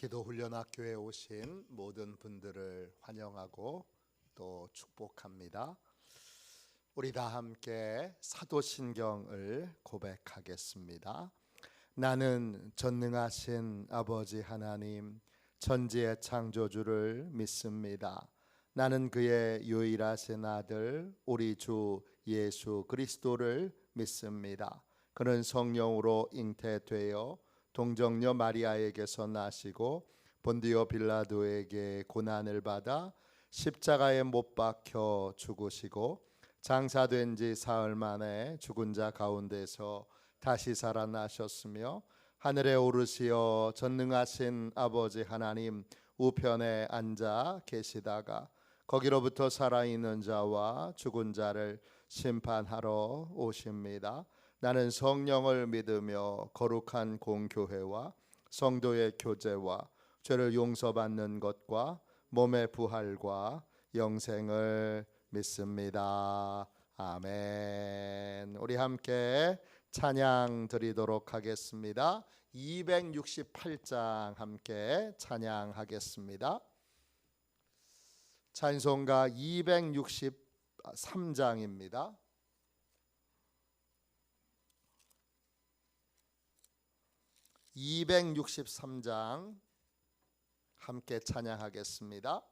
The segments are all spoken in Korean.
기도훈련학교에 오신 모든 분들을 환영하고 또 축복합니다. 우리 다 함께 사도신경을 고백하겠습니다. 나는 전능하신 아버지 하나님 천지의 창조주를 믿습니다. 나는 그의 유일하신 아들 우리 주 예수 그리스도를 믿습니다. 그는 성령으로 잉태되어 동정녀 마리아에게서 나시고 본디오 빌라도에게 고난을 받아 십자가에 못 박혀 죽으시고 장사된 지 사흘 만에 죽은 자 가운데서 다시 살아나셨으며 하늘에 오르시어 전능하신 아버지 하나님 우편에 앉아 계시다가 거기로부터 살아있는 자와 죽은 자를 심판하러 오십니다. 나는 성령을 믿으며 거룩한 공교회와 성도의 교제와 죄를 용서받는 것과 몸의 부활과 영생을 믿습니다. 아멘. 우리 함께 찬양 드리도록 하겠습니다. 268장 함께 찬양하겠습니다. 찬송가 263장입니다. 263장 함께 찬양하겠습니다.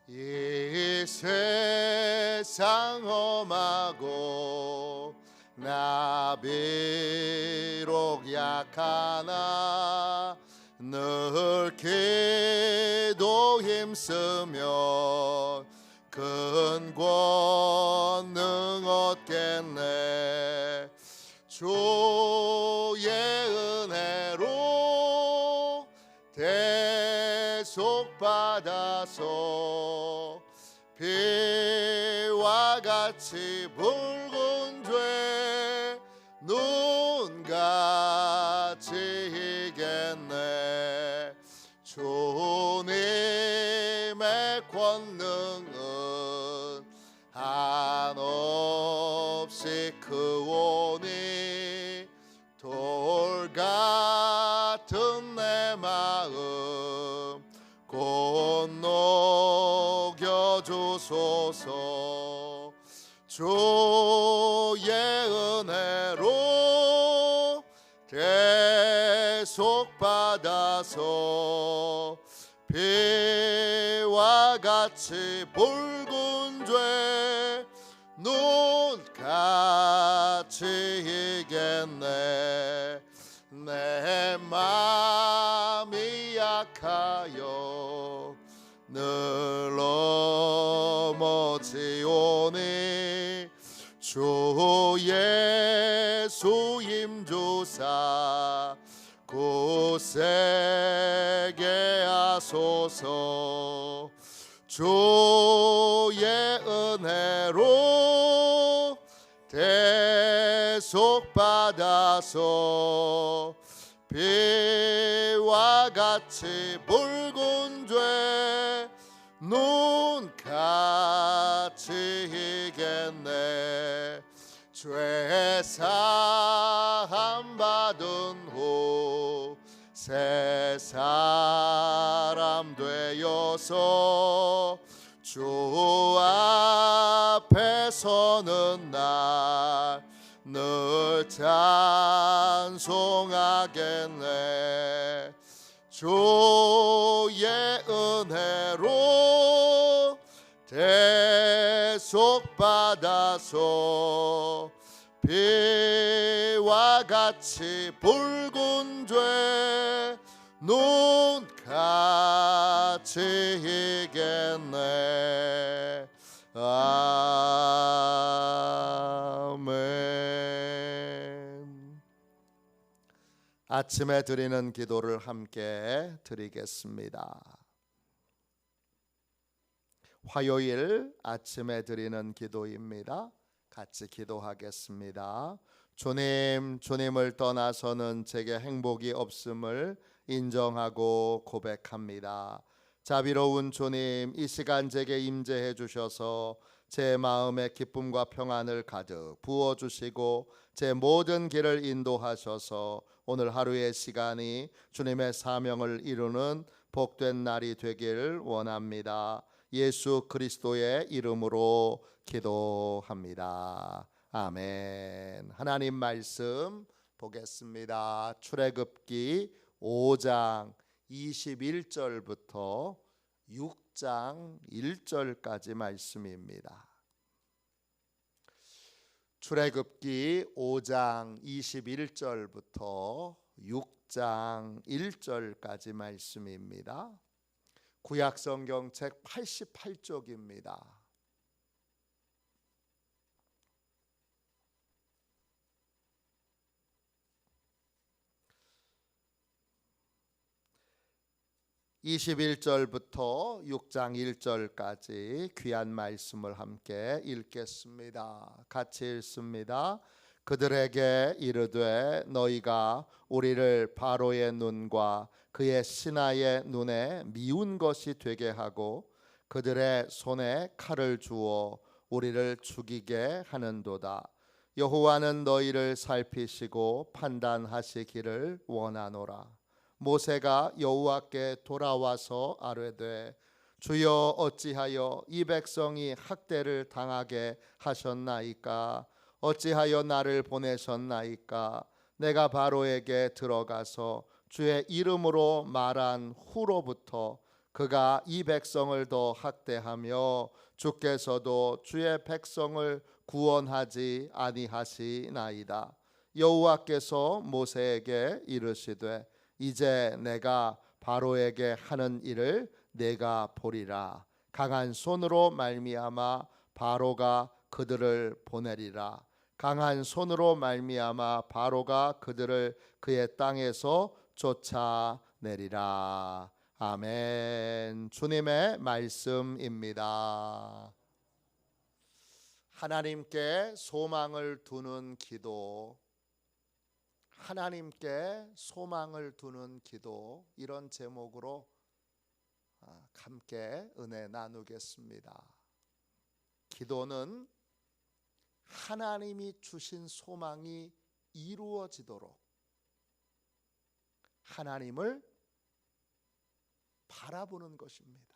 이 세상 험하고 나 비록 약하나 늘 기도 힘쓰면 큰 권능 얻겠네. 주의 은혜로 대속받아서 비와 같이 붉은 죄 눈같이 이겠네. 주님의 권능은 한없이 크오니 돌 같은 내 마음 곧 녹여주소서. 주의 은혜로 대속받아서 비와 같이 붉은 죄 눈같이 이겠네. 내 맘이 약하여 늘 넘어지오니 주 예수 임주사 굳세게 하소서. 주의 은혜로 대속받아서 비와 같이 붉은 죄 눈같이 이겠네. 죄 사함 받은 후 새 사람 되어서 주 앞에 서는 날 늘 찬송하겠네. 주의 은혜로 대속받아서 비와 같이 붉은 죄 눈같이 이겠네. 아멘. 아침에 드리는 기도를 함께 드리겠습니다. 화요일 아침에 드리는 기도입니다. 같이 기도하겠습니다. 주님을 떠나서는 제게 행복이 없음을 인정하고 고백합니다. 자비로운 주님, 이 시간 제게 임재해 주셔서 제 마음에 기쁨과 평안을 가득 부어 주시고 제 모든 길을 인도하셔서 오늘 하루의 시간이 주님의 사명을 이루는 복된 날이 되길 원합니다. 예수 그리스도의 이름으로 기도합니다. 아멘. 하나님 말씀 보겠습니다. 출애굽기 5장 21절부터 6장 1절까지 말씀입니다. 출애굽기 5장 21절부터 6장 1절까지 말씀입니다. 구약성경책 88쪽입니다. (21절부터) 6장 1절까지 귀한 말씀을 함께 읽겠습니다. 같이 읽습니다. 그들에게 이르되 너희가 우리를 바로의 눈과 그의 신하의 눈에 미운 것이 되게 하고 그들의 손에 칼을 주어 우리를 죽이게 하는도다. 여호와는 너희를 살피시고 판단하시기를 원하노라. 모세가 여호와께 돌아와서 아뢰되 주여 어찌하여 이 백성이 학대를 당하게 하셨나이까? 어찌하여 나를 보내셨나이까? 내가 바로에게 들어가서 주의 이름으로 말한 후로부터 그가 이 백성을 더 학대하며 주께서도 주의 백성을 구원하지 아니하시나이다. 여호와께서 모세에게 이르시되 이제 내가 바로에게 하는 일을 내가 보리라. 강한 손으로 말미암아 바로가 그들을 보내리라. 강한 손으로 말미암아 바로가 그들을 그의 땅에서 쫓아내리라. 아멘. 주님의 말씀입니다. 하나님께 소망을 두는 기도, 하나님께 소망을 두는 기도, 이런 제목으로 함께 은혜 나누겠습니다. 기도는 하나님이 주신 소망이 이루어지도록 하나님을 바라보는 것입니다.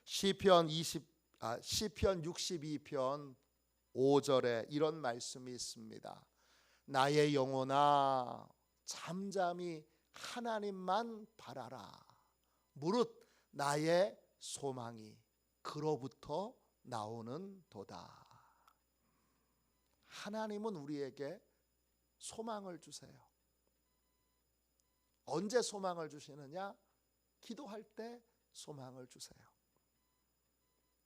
시편 62편 5절에 이런 말씀이 있습니다. 나의 영혼아 잠잠히 하나님만 바라라. 무릇 나의 소망이 그로부터 나오는 도다. 하나님은 우리에게 소망을 주세요. 언제 소망을 주시느냐? 기도할 때 소망을 주세요.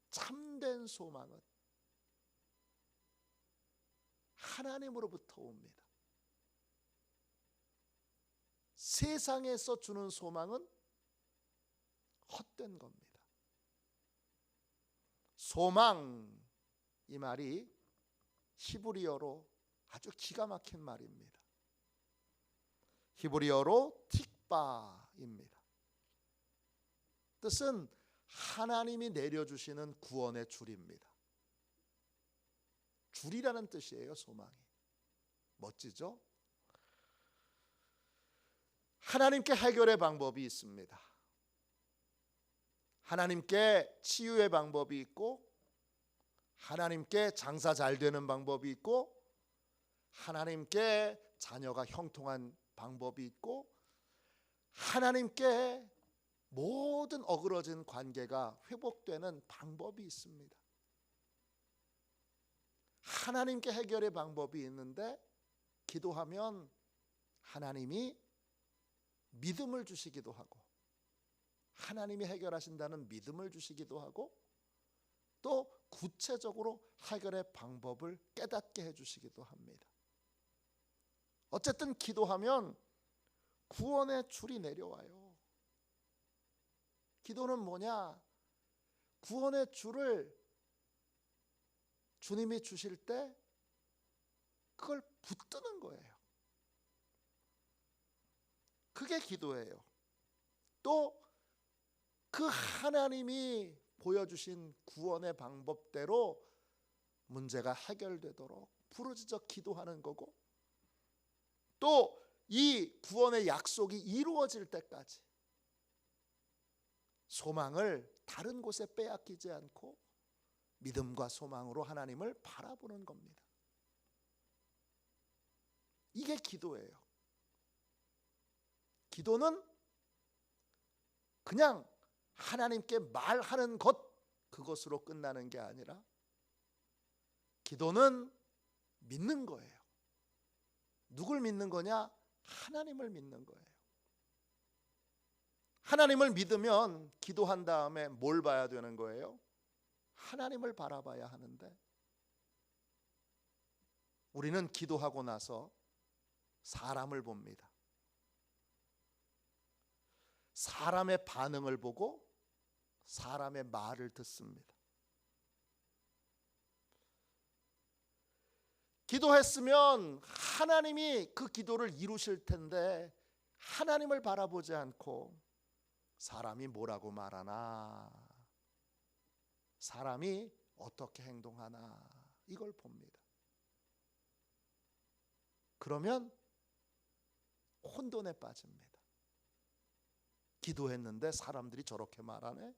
참된 소망은 하나님으로부터 옵니다. 세상에서 주는 소망은 헛된 겁니다. 소망, 이 말이 히브리어로 아주 기가 막힌 말입니다. 히브리어로 틱바입니다. 뜻은 하나님이 내려주시는 구원의 줄입니다. 줄이라는 뜻이에요. 소망이 멋지죠? 하나님께 해결의 방법이 있습니다. 하나님께 치유의 방법이 있고, 하나님께 장사 잘 되는 방법이 있고, 하나님께 자녀가 형통한 방법이 있고, 하나님께 모든 어그러진 관계가 회복되는 방법이 있습니다. 하나님께 해결의 방법이 있는데 기도하면 하나님이 믿음을 주시기도 하고, 하나님이 해결하신다는 믿음을 주시기도 하고, 또 구체적으로 해결의 방법을 깨닫게 해주시기도 합니다. 어쨌든 기도하면 구원의 줄이 내려와요. 기도는 뭐냐? 구원의 줄을 주님이 주실 때 그걸 붙드는 거예요. 그게 기도예요. 또 그 하나님이 보여주신 구원의 방법대로 문제가 해결되도록 부르짖어 기도하는 거고, 또 이 구원의 약속이 이루어질 때까지 소망을 다른 곳에 빼앗기지 않고 믿음과 소망으로 하나님을 바라보는 겁니다. 이게 기도예요. 기도는 그냥 하나님께 말하는 것, 그것으로 끝나는 게 아니라 기도는 믿는 거예요. 누굴 믿는 거냐? 하나님을 믿는 거예요. 하나님을 믿으면 기도한 다음에 뭘 봐야 되는 거예요? 하나님을 바라봐야 하는데, 우리는 기도하고 나서 사람을 봅니다. 사람의 반응을 보고 사람의 말을 듣습니다. 기도했으면 하나님이 그 기도를 이루실 텐데 하나님을 바라보지 않고 사람이 뭐라고 말하나, 사람이 어떻게 행동하나, 이걸 봅니다. 그러면 혼돈에 빠집니다. 기도했는데 사람들이 저렇게 말하네?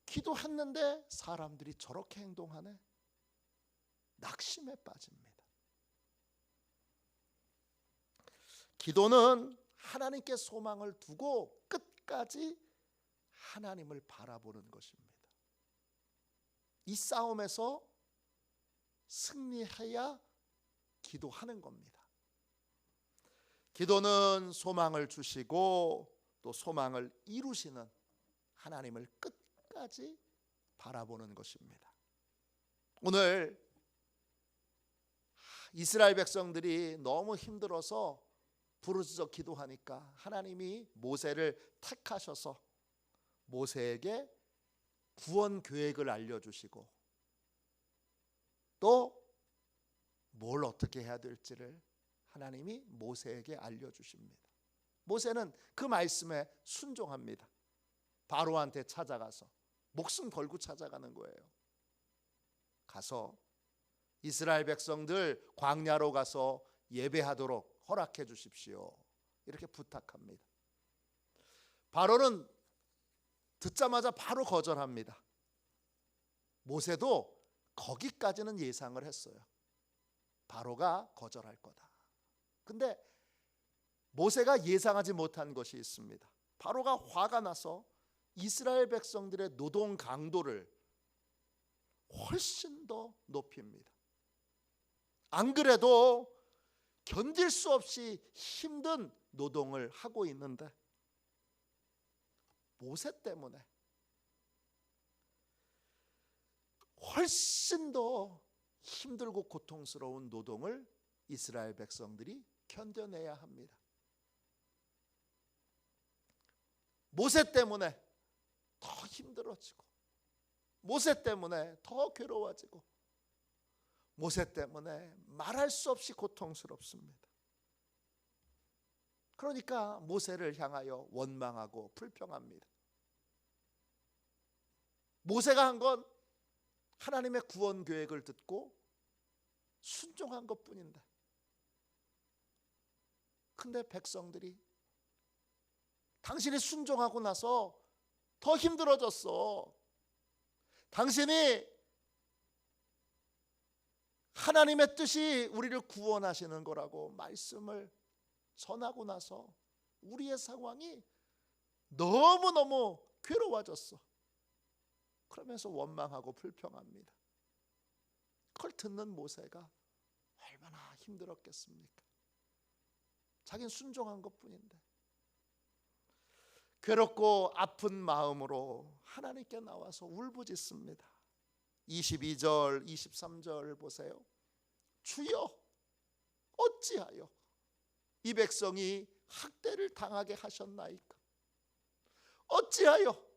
기도했는데 사람들이 저렇게 행동하네? 낙심에 빠집니다. 기도는 하나님께 소망을 두고 끝까지 하나님을 바라보는 것입니다. 이 싸움에서 승리해야 기도하는 겁니다. 기도는 소망을 주시고 또 소망을 이루시는 하나님을 끝까지 바라보는 것입니다. 오늘 이스라엘 백성들이 너무 힘들어서 부르짖어 기도하니까 하나님이 모세를 택하셔서 모세에게 구원 계획을 알려주시고 또 뭘 어떻게 해야 될지를 하나님이 모세에게 알려주십니다. 모세는 그 말씀에 순종합니다. 바로한테 찾아가서 목숨 걸고 찾아가는 거예요. 가서 이스라엘 백성들 광야로 가서 예배하도록 허락해 주십시오, 이렇게 부탁합니다. 바로는 듣자마자 바로 거절합니다. 모세도 거기까지는 예상을 했어요. 바로가 거절할 거다. 근데 모세가 예상하지 못한 것이 있습니다. 바로가 화가 나서 이스라엘 백성들의 노동 강도를 훨씬 더 높입니다. 안 그래도 견딜 수 없이 힘든 노동을 하고 있는데 모세 때문에 훨씬 더 힘들고 고통스러운 노동을 이스라엘 백성들이 견뎌내야 합니다. 모세 때문에 더 힘들어지고, 모세 때문에 더 괴로워지고, 모세 때문에 말할 수 없이 고통스럽습니다. 그러니까 모세를 향하여 원망하고 불평합니다. 모세가 한 건 하나님의 구원 계획을 듣고 순종한 것뿐인데, 근데 백성들이 당신이 순종하고 나서 더 힘들어졌어. 당신이 하나님의 뜻이 우리를 구원하시는 거라고 말씀을 전하고 나서 우리의 상황이 너무너무 괴로워졌어. 그러면서 원망하고 불평합니다. 그걸 듣는 모세가 얼마나 힘들었겠습니까? 자기는 순종한 것뿐인데 괴롭고 아픈 마음으로 하나님께 나와서 울부짖습니다. 22절 23절 보세요. 주여, 어찌하여 이 백성이 학대를 당하게 하셨나이까? 어찌하여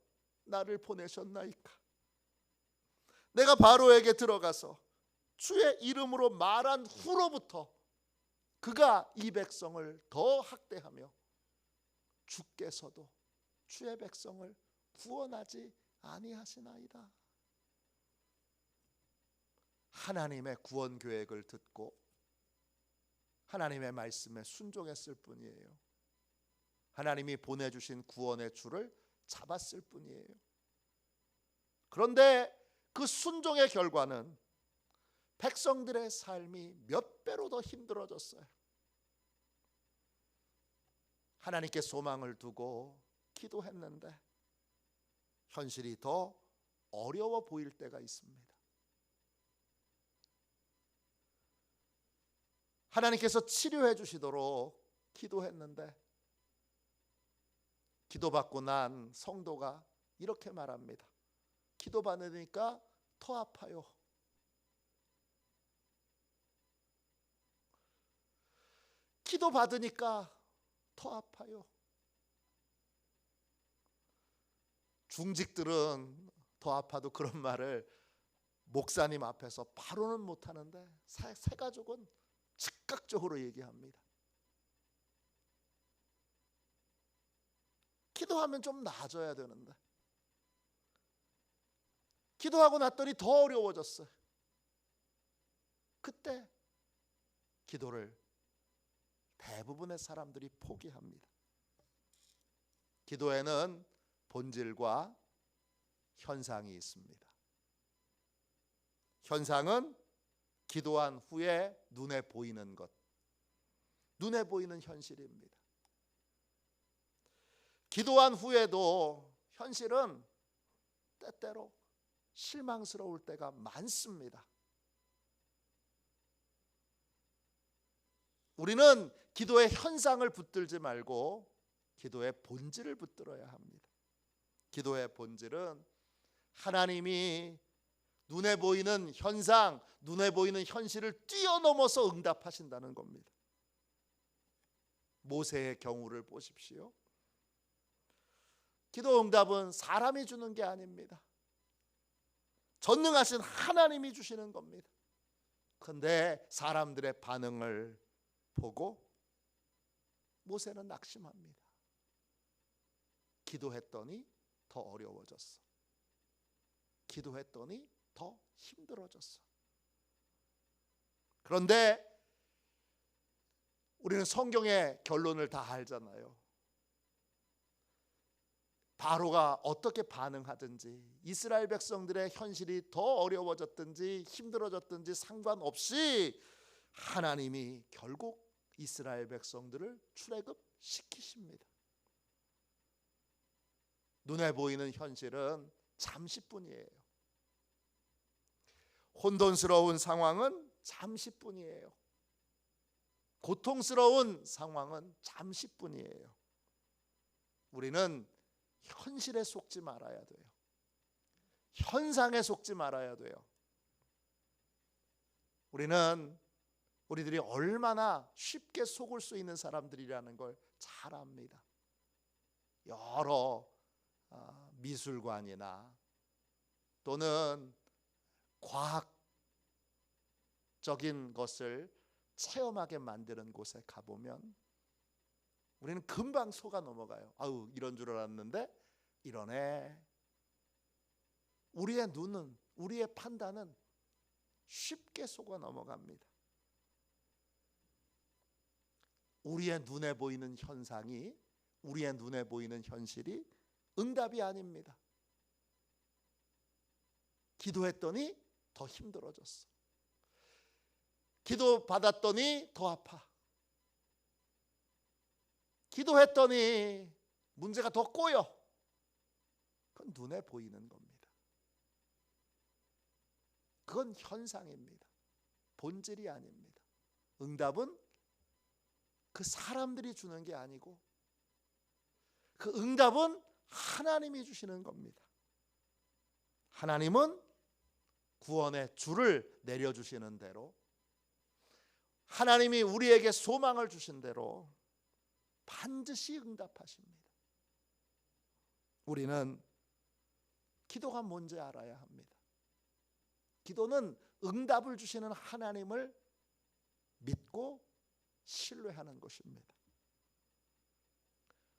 나를 보내셨나이까? 내가 바로에게 들어가서 주의 이름으로 말한 후로부터 그가 이 백성을 더 학대하며 주께서도 주의 백성을 구원하지 아니하시나이다. 하나님의 구원 계획을 듣고 하나님의 말씀에 순종했을 뿐이에요. 하나님이 보내주신 구원의 줄을 잡았을 뿐이에요. 그런데 그 순종의 결과는 백성들의 삶이 몇 배로 더 힘들어졌어요. 하나님께 소망을 두고 기도했는데 현실이 더 어려워 보일 때가 있습니다. 하나님께서 치료해 주시도록 기도했는데 기도받고 난 성도가 이렇게 말합니다. 기도받으니까 더 아파요. 기도받으니까 더 아파요. 중직들은 더 아파도 그런 말을 목사님 앞에서 바로는 못하는데 새가족은 즉각적으로 얘기합니다. 기도하면 좀 나아져야 되는데 기도하고 났더니 더 어려워졌어요. 그때 기도를 대부분의 사람들이 포기합니다. 기도에는 본질과 현상이 있습니다. 현상은 기도한 후에 눈에 보이는 것, 눈에 보이는 현실입니다. 기도한 후에도 현실은 때때로 실망스러울 때가 많습니다. 우리는 기도의 현상을 붙들지 말고 기도의 본질을 붙들어야 합니다. 기도의 본질은 하나님이 눈에 보이는 현상, 눈에 보이는 현실을 뛰어넘어서 응답하신다는 겁니다. 모세의 경우를 보십시오. 기도 응답은 사람이 주는 게 아닙니다. 전능하신 하나님이 주시는 겁니다. 그런데 사람들의 반응을 보고 모세는 낙심합니다. 기도했더니 더 어려워졌어. 기도했더니 더 힘들어졌어. 그런데 우리는 성경의 결론을 다 알잖아요. 바로가 어떻게 반응하든지 이스라엘 백성들의 현실이 더 어려워졌든지 힘들어졌든지 상관없이 하나님이 결국 이스라엘 백성들을 출애굽시키십니다. 눈에 보이는 현실은 잠시뿐이에요. 혼돈스러운 상황은 잠시뿐이에요. 고통스러운 상황은 잠시뿐이에요. 우리는 현실에 속지 말아야 돼요. 현상에 속지 말아야 돼요. 우리들이 얼마나 쉽게 속을 수 있는 사람들이라는 걸 잘 압니다. 여러 미술관이나 또는 과학적인 것을 체험하게 만드는 곳에 가보면 우리는 금방 속아 넘어가요. 아우, 이런 줄 알았는데 이러네. 우리의 눈은, 우리의 판단은 쉽게 속아 넘어갑니다. 우리의 눈에 보이는 현상이, 우리의 눈에 보이는 현실이 응답이 아닙니다. 기도했더니 더 힘들어졌어. 기도 받았더니 더 아파. 기도했더니 문제가 더 꼬여. 그건 눈에 보이는 겁니다. 그건 현상입니다. 본질이 아닙니다. 응답은 그 사람들이 주는 게 아니고 그 응답은 하나님이 주시는 겁니다. 하나님은 구원의 줄을 내려주시는 대로, 하나님이 우리에게 소망을 주신 대로 반드시 응답하십니다. 우리는 기도가 뭔지 알아야 합니다. 기도는 응답을 주시는 하나님을 믿고 신뢰하는 것입니다.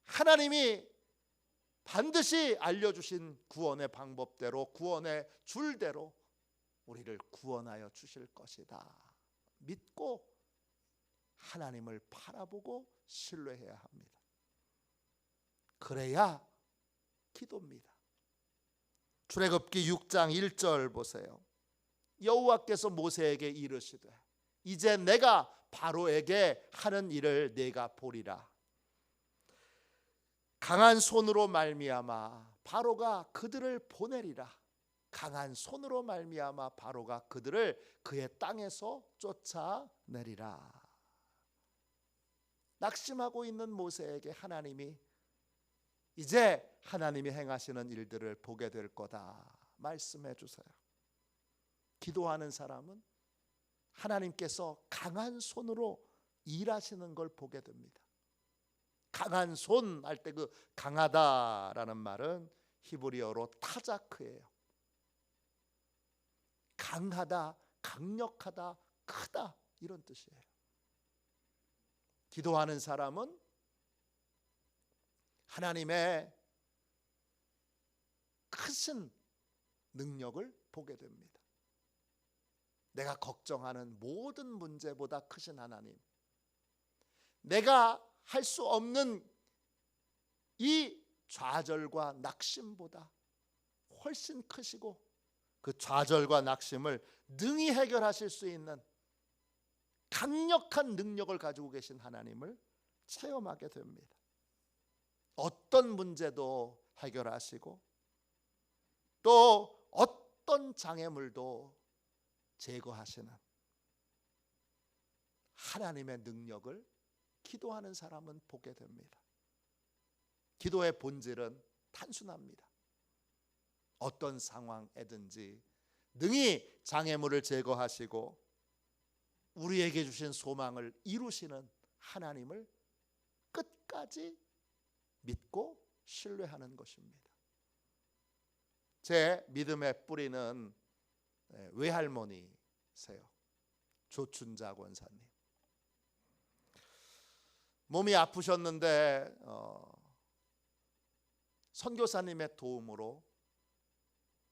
하나님이 반드시 알려주신 구원의 방법대로, 구원의 줄대로 우리를 구원하여 주실 것이다 믿고 하나님을 바라보고 신뢰해야 합니다. 그래야 기도입니다. 출애굽기 6장 1절 보세요. 여호와께서 모세에게 이르시되 이제 내가 바로에게 하는 일을 네가 보리라. 강한 손으로 말미암아 바로가 그들을 보내리라. 강한 손으로 말미암아 바로가 그들을 그의 땅에서 쫓아내리라. 낙심하고 있는 모세에게 하나님이 이제 하나님이 행하시는 일들을 보게 될 거다 말씀해 주세요. 기도하는 사람은 하나님께서 강한 손으로 일하시는 걸 보게 됩니다. 강한 손 할 때 그 강하다라는 말은 히브리어로 타자크예요. 강하다, 강력하다, 크다 이런 뜻이에요. 기도하는 사람은 하나님의 크신 능력을 보게 됩니다. 내가 걱정하는 모든 문제보다 크신 하나님, 내가 할 수 없는 이 좌절과 낙심보다 훨씬 크시고 그 좌절과 낙심을 능히 해결하실 수 있는 강력한 능력을 가지고 계신 하나님을 체험하게 됩니다. 어떤 문제도 해결하시고 또 어떤 장애물도 제거하시는 하나님의 능력을 기도하는 사람은 보게 됩니다. 기도의 본질은 단순합니다. 어떤 상황에든지 능히 장애물을 제거하시고 우리에게 주신 소망을 이루시는 하나님을 끝까지 믿고 신뢰하는 것입니다. 제 믿음의 뿌리는 외할머니세요. 조춘자 권사님. 몸이 아프셨는데 선교사님의 도움으로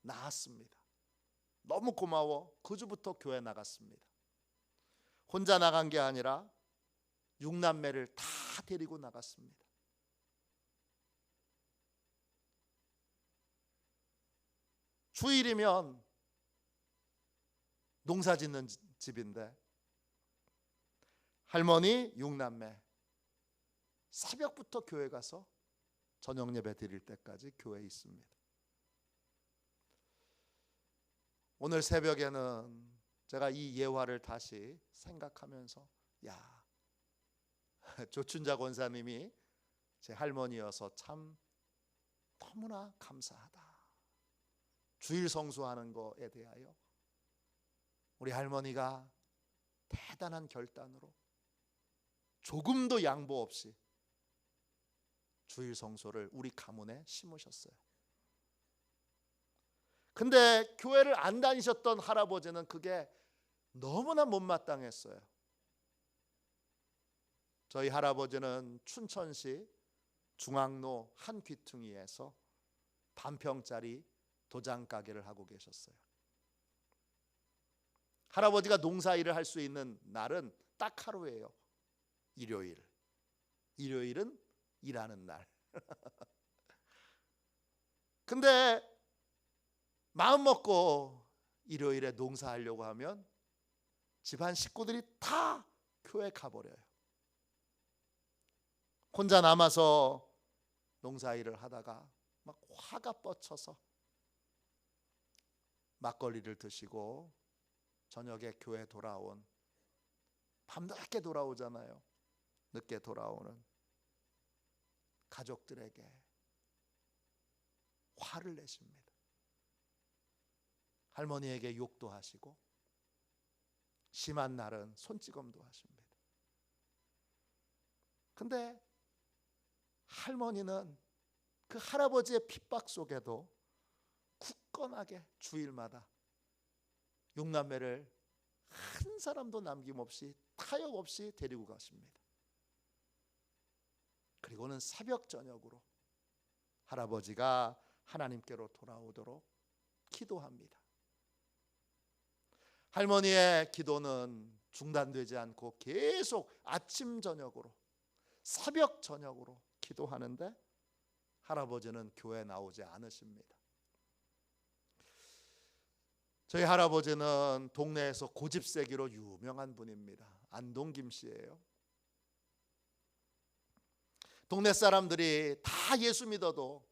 나았습니다. 너무 고마워 그 주부터 교회 나갔습니다. 혼자 나간 게 아니라 6남매를 다 데리고 나갔습니다. 주일이면 농사 짓는 집인데 할머니 6남매 새벽부터 교회 가서 저녁 예배 드릴 때까지 교회에 있습니다. 오늘 새벽에는 제가 이 예화를 다시 생각하면서 야, 조춘자 권사님이 제 할머니여서 참 너무나 감사하다. 주일 성수하는 거에 대하여 우리 할머니가 대단한 결단으로 조금도 양보 없이 주일 성소를 우리 가문에 심으셨어요. 근데 교회를 안 다니셨던 할아버지는 그게 너무나 못마땅했어요. 저희 할아버지는 춘천시 중앙로 한 귀퉁이에서 반평짜리 도장 가게를 하고 계셨어요. 할아버지가 농사일을 할 수 있는 날은 딱 하루예요. 일요일. 일요일은 일하는 날. 근데 마음 먹고 일요일에 농사하려고 하면 집안 식구들이 다 교회 가버려요. 혼자 남아서 농사일을 하다가 막 화가 뻗쳐서 막걸리를 드시고 저녁에 교회 돌아온, 밤늦게 돌아오잖아요. 늦게 돌아오는 가족들에게 화를 내십니다. 할머니에게 욕도 하시고 심한 날은 손찌검도 하십니다. 근데 할머니는 그 할아버지의 핍박 속에도 굳건하게 주일마다 6남매를 한 사람도 남김없이 타협 없이 데리고 가십니다. 그리고는 새벽 저녁으로 할아버지가 하나님께로 돌아오도록 기도합니다. 할머니의 기도는 중단되지 않고 계속 아침 저녁으로 새벽 저녁으로 기도하는데 할아버지는 교회에 나오지 않으십니다. 저희 할아버지는 동네에서 고집세기로 유명한 분입니다. 안동 김씨예요. 동네 사람들이 다 예수 믿어도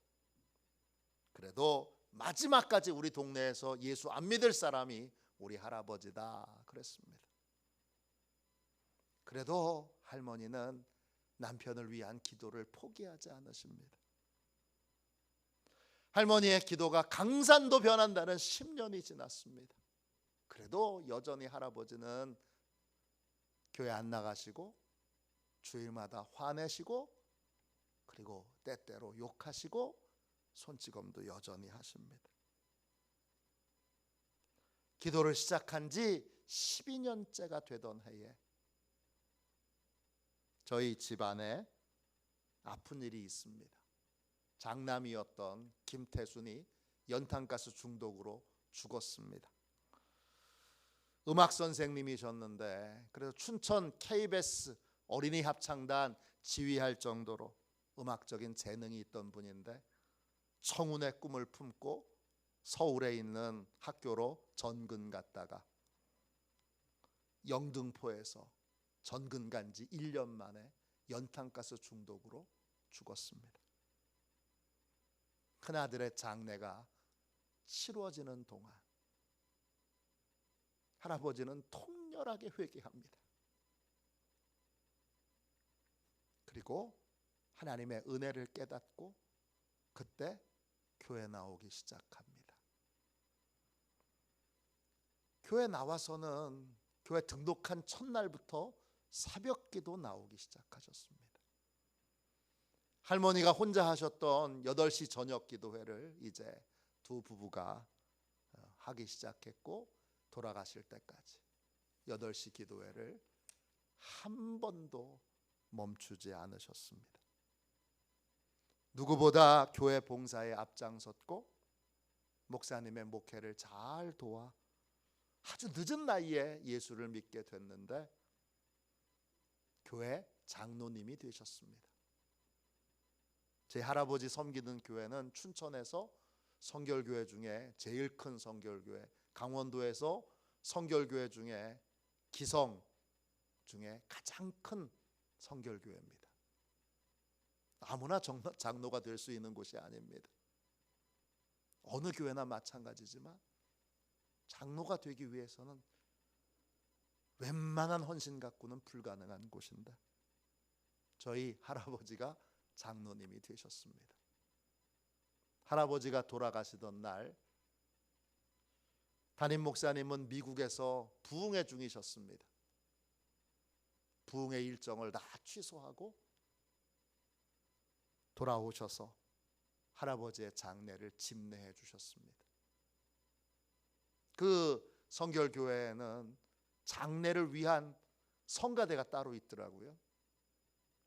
그래도 마지막까지 우리 동네에서 예수 안 믿을 사람이 우리 할아버지다 그랬습니다. 그래도 할머니는 남편을 위한 기도를 포기하지 않으십니다. 할머니의 기도가 강산도 변한다는 10년이 지났습니다. 그래도 여전히 할아버지는 교회 안 나가시고 주일마다 화내시고 그리고 때때로 욕하시고 손찌검도 여전히 하십니다. 기도를 시작한 지 12년째가 되던 해에 저희 집안에 아픈 일이 있습니다. 장남이었던 김태순이 연탄가스 중독으로 죽었습니다. 음악 선생님이셨는데 그래서 춘천 KBS 어린이 합창단 지휘할 정도로 음악적인 재능이 있던 분인데 청운의 꿈을 품고 서울에 있는 학교로 전근 갔다가 영등포에서 전근 간 지 1년 만에 연탄가스 중독으로 죽었습니다. 큰아들의 장례가 치루어지는 동안 할아버지는 통렬하게 회개합니다. 그리고 하나님의 은혜를 깨닫고 그때 교회 나오기 시작합니다. 교회 나와서는 교회 등록한 첫날부터 새벽기도 나오기 시작하셨습니다. 할머니가 혼자 하셨던 8시 저녁 기도회를 이제 두 부부가 하기 시작했고 돌아가실 때까지 8시 기도회를 한 번도 멈추지 않으셨습니다. 누구보다 교회 봉사에 앞장섰고 목사님의 목회를 잘 도와 아주 늦은 나이에 예수를 믿게 됐는데 교회 장로님이 되셨습니다. 제 할아버지 섬기는 교회는 춘천에서 성결교회 중에 제일 큰 성결교회, 강원도에서 성결교회 중에 기성 중에 가장 큰 성결교회입니다. 아무나 장로가 될 수 있는 곳이 아닙니다. 어느 교회나 마찬가지지만 장로가 되기 위해서는 웬만한 헌신 갖고는 불가능한 곳인데 저희 할아버지가 장로님이 되셨습니다. 할아버지가 돌아가시던 날 담임 목사님은 미국에서 부흥회 중이셨습니다. 부흥회 일정을 다 취소하고 돌아오셔서 할아버지의 장례를 집례해 주셨습니다. 그 성결교회에는 장례를 위한 성가대가 따로 있더라고요.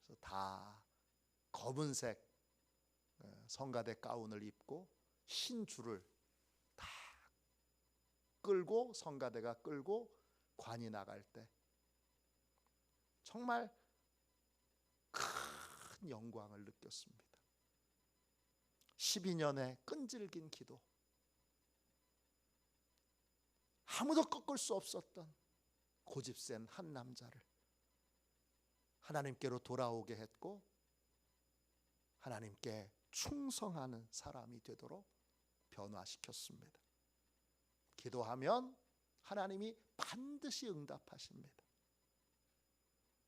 그래서 다 검은색 성가대 가운을 입고 흰 줄을 다 끌고 성가대가 끌고 관이 나갈 때 정말 큰 영광을 느꼈습니다. 12년의 끈질긴 기도, 아무도 꺾을 수 없었던 고집센 한 남자를 하나님께로 돌아오게 했고 하나님께 충성하는 사람이 되도록 변화시켰습니다. 기도하면 하나님이 반드시 응답하십니다.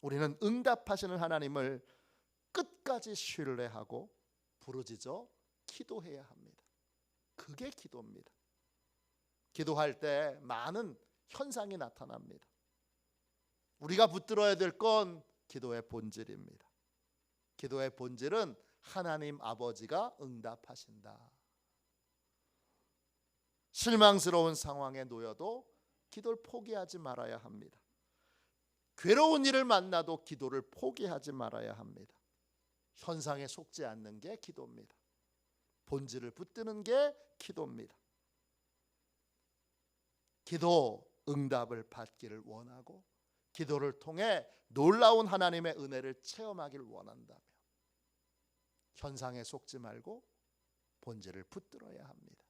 우리는 응답하시는 하나님을 끝까지 신뢰하고 부르짖어 기도해야 합니다. 그게 기도입니다. 기도할 때 많은 현상이 나타납니다. 우리가 붙들어야 될 건 기도의 본질입니다. 기도의 본질은 하나님 아버지가 응답하신다. 실망스러운 상황에 놓여도 기도를 포기하지 말아야 합니다. 괴로운 일을 만나도 기도를 포기하지 말아야 합니다. 현상에 속지 않는 게 기도입니다. 본질을 붙드는 게 기도입니다. 기도 응답을 받기를 원하고 기도를 통해 놀라운 하나님의 은혜를 체험하기를 원한다면 현상에 속지 말고 본질을 붙들어야 합니다.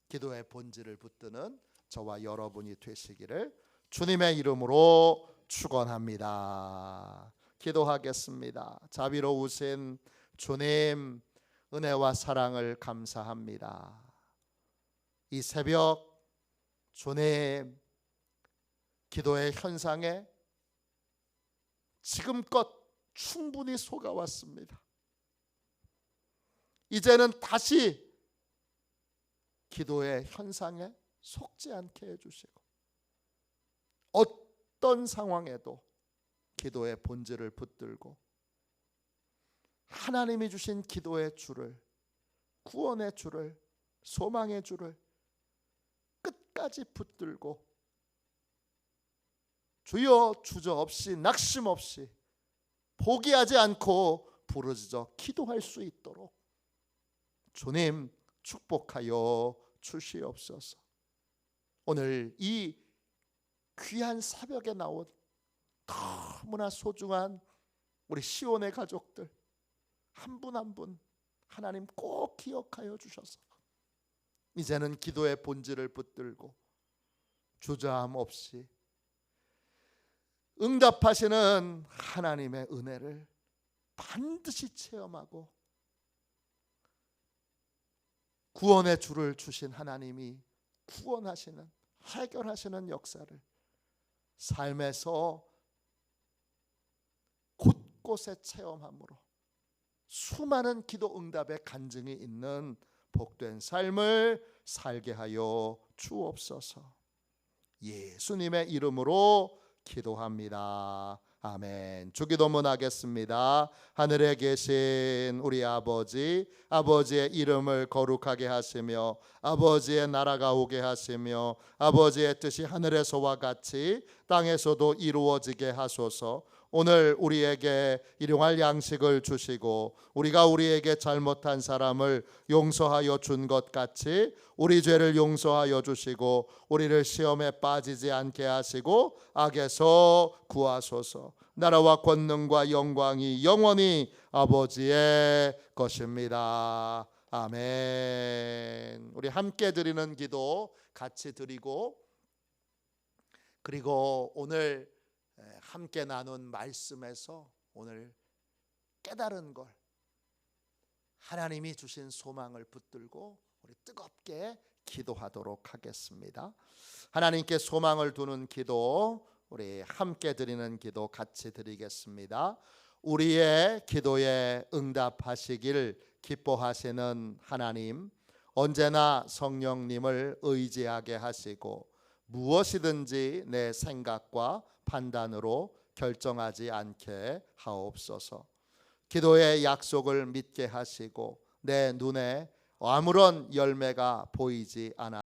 기도의 본질을 붙드는 저와 여러분이 되시기를 주님의 이름으로 축원합니다. 기도하겠습니다. 자비로우신 주님, 은혜와 사랑을 감사합니다. 이 새벽 주님, 기도의 현상에 지금껏 충분히 속아왔습니다. 이제는 다시 기도의 현상에 속지 않게 해주시고 어떤 상황에도 기도의 본질을 붙들고 하나님이 주신 기도의 줄을, 구원의 줄을, 소망의 줄을 끝까지 붙들고 주여 주저없이 낙심없이 포기하지 않고 부르짖어 기도할 수 있도록 주님 축복하여 주시옵소서. 오늘 이 귀한 새벽에 나온 너무나 소중한 우리 시온의 가족들 한 분 한 분 하나님 꼭 기억하여 주셔서 이제는 기도의 본질을 붙들고 주저함 없이 응답하시는 하나님의 은혜를 반드시 체험하고 구원의 줄을 주신 하나님이 구원하시는, 해결하시는 역사를 삶에서 곳곳에 체험함으로 수많은 기도 응답의 간증이 있는 복된 삶을 살게 하여 주옵소서. 예수님의 이름으로 기도합니다. 아멘. 주기도문 하겠습니다. 하늘에 계신 우리 아버지, 아버지의 이름을 거룩하게 하시며 아버지의 나라가 오게 하시며 아버지의 뜻이 하늘에서와 같이 땅에서도 이루어지게 하소서. 오늘 우리에게 일용할 양식을 주시고 우리가 우리에게 잘못한 사람을 용서하여 준 것 같이 우리 죄를 용서하여 주시고 우리를 시험에 빠지지 않게 하시고 악에서 구하소서. 나라와 권능과 영광이 영원히 아버지의 것입니다. 아멘. 우리 함께 드리는 기도 같이 드리고 그리고 오늘 함께 나눈 말씀에서 오늘 깨달은 걸 하나님이 주신 소망을 붙들고 우리 뜨겁게 기도하도록 하겠습니다. 하나님께 소망을 두는 기도 우리 함께 드리는 기도 같이 드리겠습니다. 우리의 기도에 응답하시길 기뻐하시는 하나님, 언제나 성령님을 의지하게 하시고 무엇이든지 내 생각과 판단으로 결정하지 않게 하옵소서. 기도의 약속을 믿게 하시고 내 눈에 아무런 열매가 보이지 않아